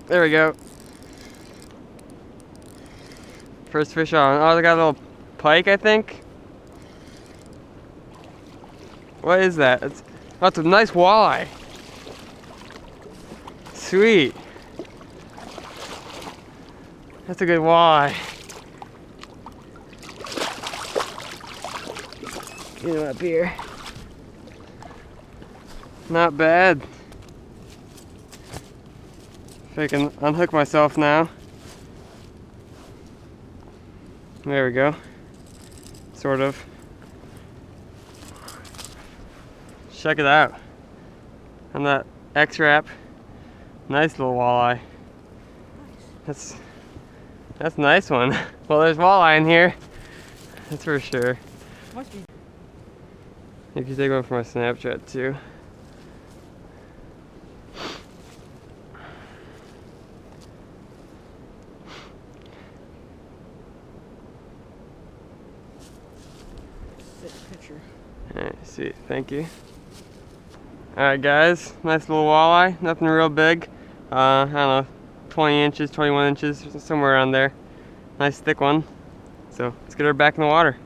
There we go. First fish on. Oh, they got a little pike, I think. What is that? That's a nice walleye. Sweet. That's a good walleye. Get him up here. Not bad. If I can unhook myself now. There we go. Sort of. Check it out. On that X-Wrap. Nice little walleye. That's a nice one. Well, there's walleye in here. That's for sure. Must be. You can take one for my Snapchat too. Picture. Alright, sweet, thank you. Alright guys, nice little walleye, nothing real big. I don't know, 20 inches, 21 inches, somewhere around there. Nice thick one. So let's get her back in the water.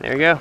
There we go.